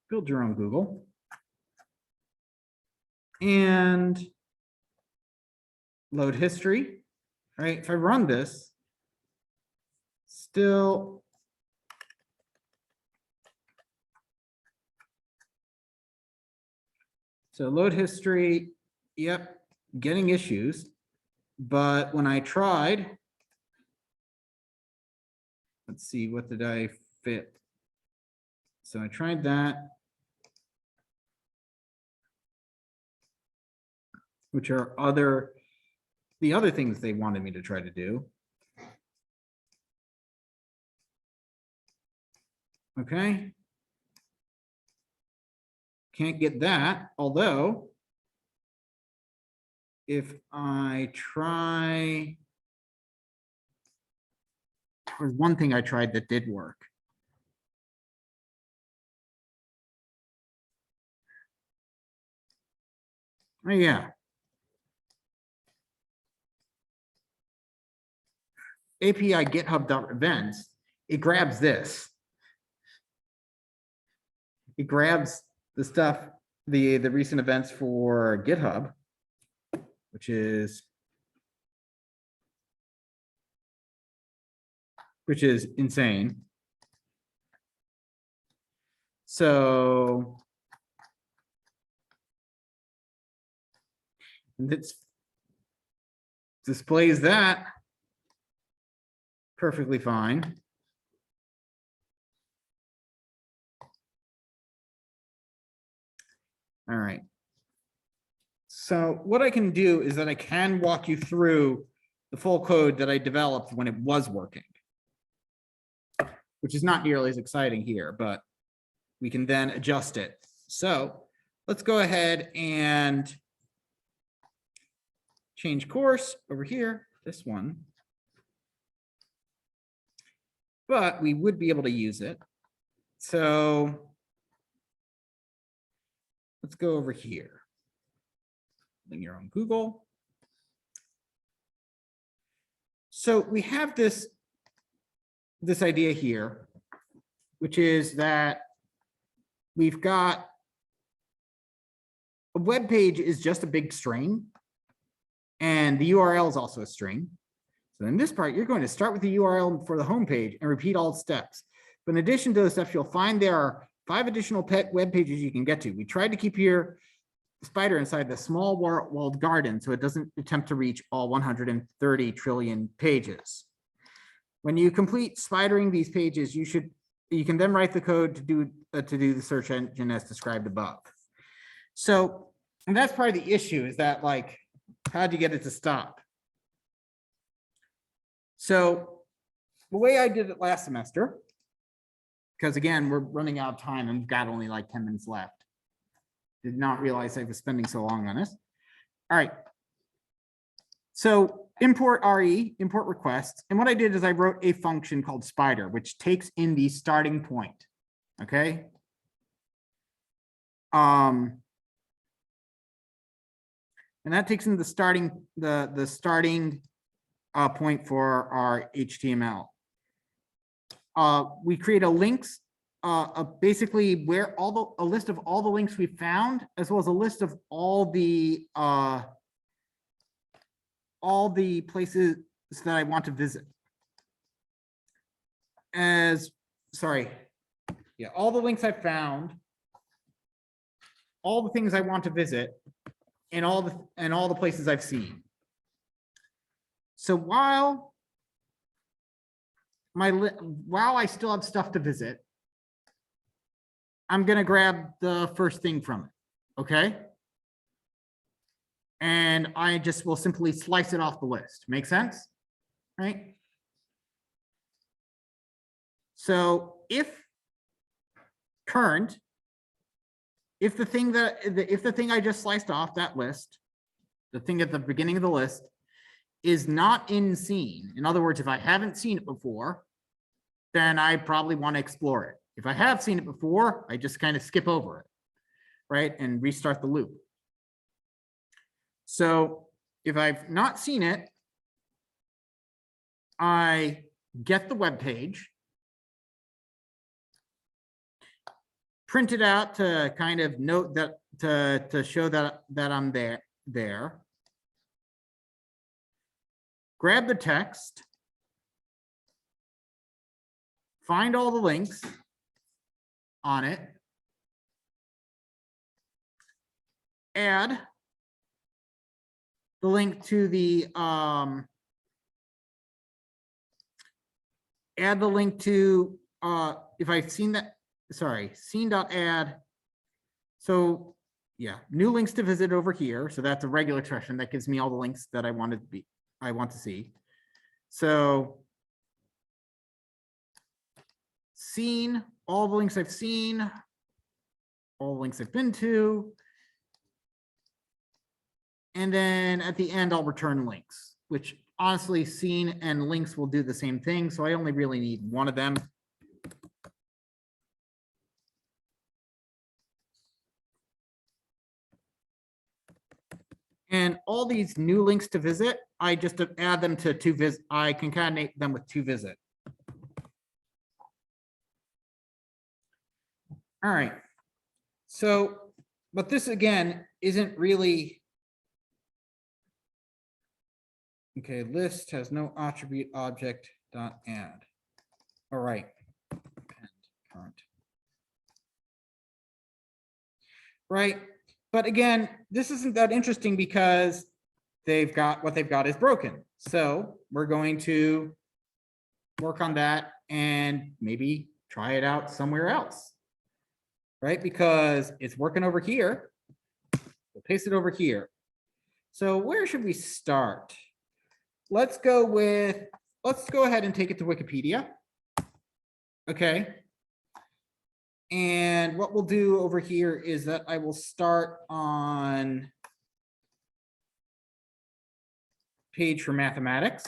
Build your own Google. And load history, right? If I run this, still. So load history, yep, getting issues. But when I tried, let's see, what did I fit? So I tried that, which are the other things they wanted me to try to do. Okay. Can't get that, although if I try, there was one thing I tried that did work. Oh yeah. API GitHub.events. it grabs this. It grabs the stuff, the recent events for GitHub, which is insane. So it displays that perfectly fine. All right. So what I can do is that I can walk you through the full code that I developed when it was working, which is not nearly as exciting here, but we can then adjust it. So let's go ahead and change course over here, this one. But we would be able to use it. So let's go over here. In your own Google. So we have this idea here, which is that we've got a web page is just a big string, and the URL is also a string. So in this part, you're going to start with the URL for the home page and repeat all steps. But in addition to the steps, you'll find there are 5 additional pet web pages you can get to. We tried to keep your spider inside the small walled garden so it doesn't attempt to reach all 130 trillion pages. When you complete spidering these pages, you can then write the code to do the search engine as described above. So, and that's part of the issue, is that, like, how'd you get it to stop? So the way I did it last semester, because again, we're running out of time and we've got only like 10 minutes left. Did not realize I was spending so long on this. All right. So import RE, import requests. And what I did is I wrote a function called spider, which takes in the starting point. Okay. And that takes in the starting point for our HTML. We create a links, basically where a list of all the links we found, as well as a list of all the places that I want to visit. All the links I found, all the things I want to visit, and all the places I've seen. So while I still have stuff to visit, I'm going to grab the first thing from it. Okay. And I just will simply slice it off the list. Make sense? Right. So if the thing I just sliced off that list, the thing at the beginning of the list, is not in scene, in other words, if I haven't seen it before, then I probably want to explore it. If I have seen it before, I just kind of skip over it, right? And restart the loop. So if I've not seen it, I get the web page, print it out to kind of note that, to show that I'm there. Grab the text, find all the links on it, add the link to the if I've seen that, sorry, scene.add. So yeah, new links to visit over here. So that's a regular expression that gives me all the links that I want to see. So seen, all the links I've seen, all the links I've been to. And then at the end, I'll return links, which honestly, seen and links will do the same thing. So I only really need one of them. And all these new links to visit, I just add them to I concatenate them with to visit. All right. So, but this again isn't really. Okay, list has no attribute object dot add. All right. Append current. Right. But again, this isn't that interesting because they've got what they've got is broken. So we're going to work on that and maybe try it out somewhere else. Right? Because it's working over here. We'll paste it over here. So where should we start? Let's go ahead and take it to Wikipedia. Okay. And what we'll do over here is that I will start on page for mathematics.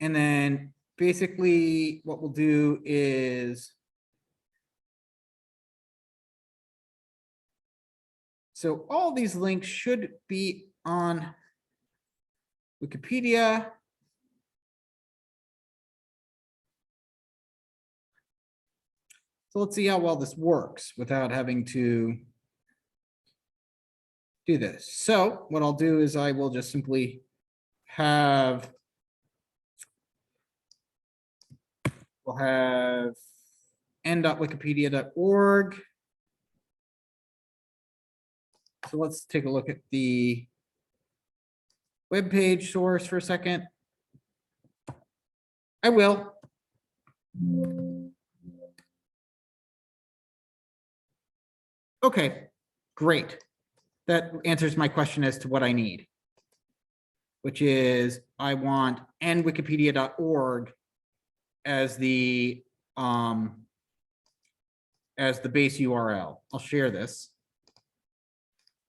And then basically what we'll do is, so all these links should be on Wikipedia. So let's see how well this works without having to do this. So what I'll do is I will just simply have, we'll have n.wikipedia.org. So let's take a look at the web page source for a second. I will. Okay, great. That answers my question as to what I need, which is I want nwikipedia.org as the base URL. I'll share this.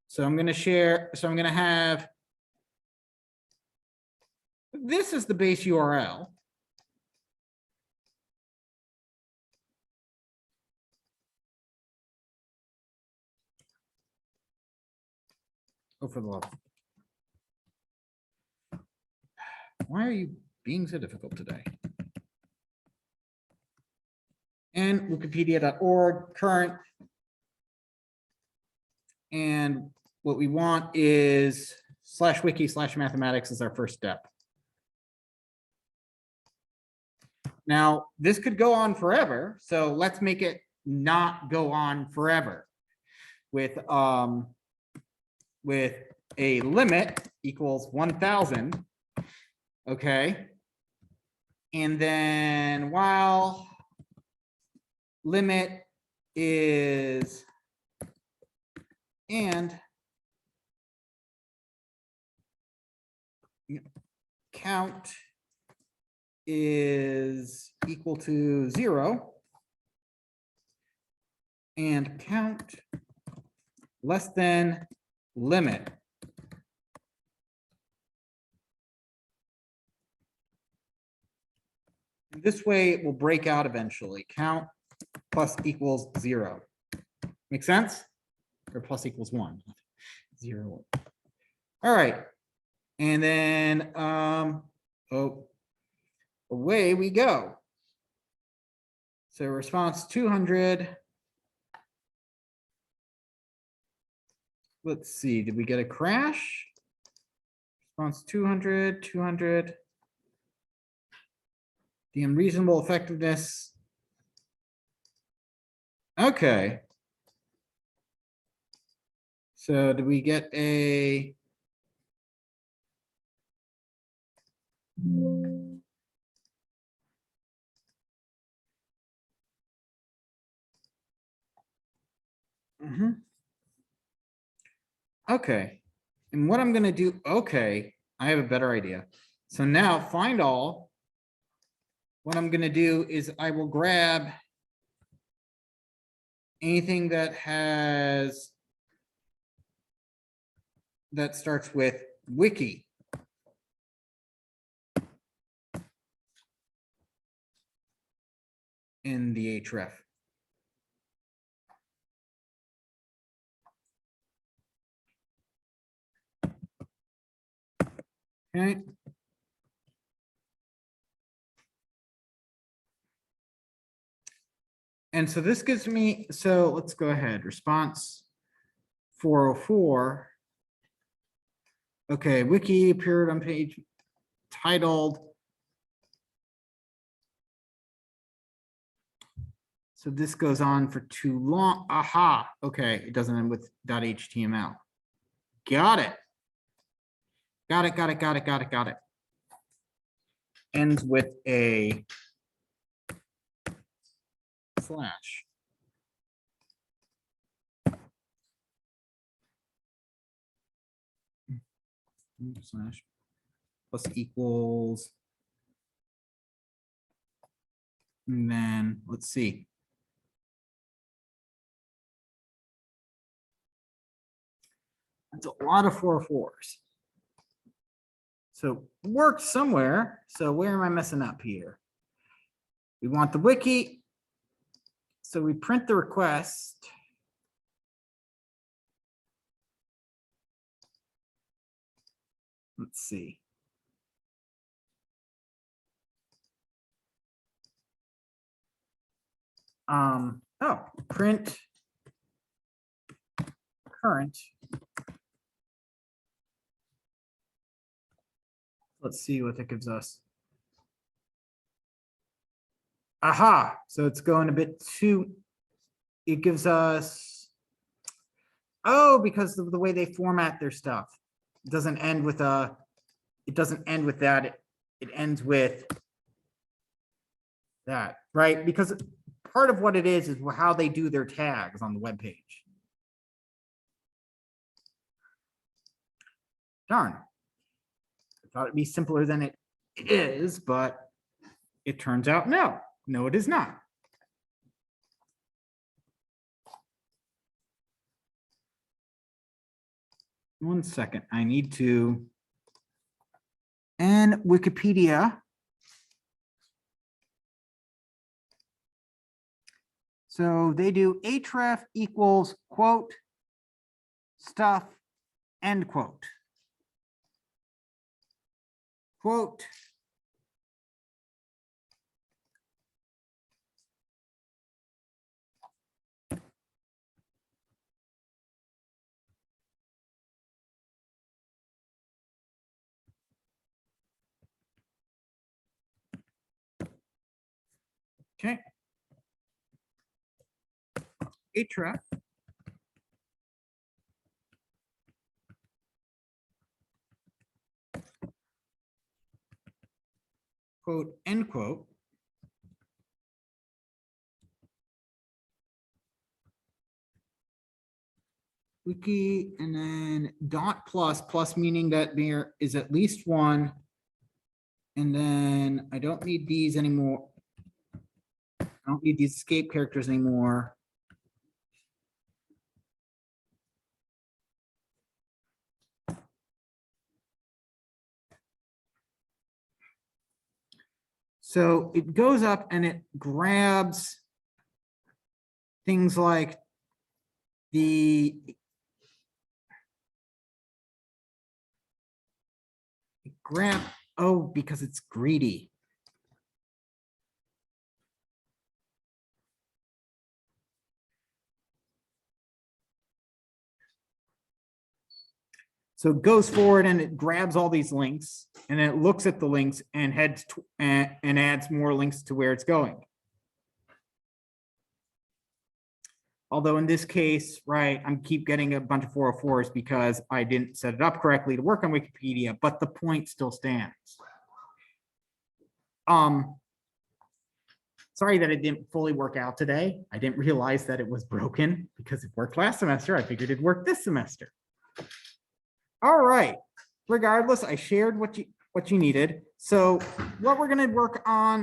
So I'm going to share, so I'm going to have, this is the base URL. Oh, for the love. Why are you being so difficult today? And wikipedia.org current. And what we want is /wiki/mathematics is our first step. Now, this could go on forever. So let's make it not go on forever with a limit equals 1,000. Okay. And then while limit is and count is equal to 0 and count less than limit. This way it will break out eventually. Count plus equals 0. Make sense? Or plus equals 1. 0. All right. And then away we go. So response 200. Let's see, did we get a crash? Response 200, 200. The unreasonable effectiveness. Okay. So do we get a Okay. And what I'm going to do, okay, I have a better idea. So now find all. What I'm going to do is I will grab anything that starts with wiki. In the href. Okay. And so this gives me, so let's go ahead, response 404. Okay, wiki appeared on page titled. So this goes on for too long. Aha, okay, it doesn't end with .html. Got it. Got it. Ends with a slash. Slash plus equals. And then let's see. That's a lot of 404s. So worked somewhere. So where am I messing up here? We want the wiki. So we print the request. Let's see. Print current. Let's see what that gives us. Aha, so it's going a bit too, it gives us, oh, because of the way they format their stuff. It doesn't end with a, it doesn't end with that. It ends with that, right? Because part of what it is how they do their tags on the web page. Darn. I thought it'd be simpler than it is, but it turns out no, it is not. One second, I need to, and Wikipedia. So they do href equals quote stuff end quote. Quote. Okay. Href. Quote, end quote. Wiki, and then dot plus meaning that there is at least one. And then I don't need these anymore. I don't need these escape characters anymore. So it goes up and it grabs things like the because it's greedy. So it goes forward and it grabs all these links and then it looks at the links and heads to, and adds more links to where it's going. Although in this case, right, I'm keep getting a bunch of 404s because I didn't set it up correctly to work on Wikipedia, but the point still stands. Sorry that it didn't fully work out today. I didn't realize that it was broken because it worked last semester. I figured it'd work this semester. All right. Regardless, I shared what you needed. So what we're going to work on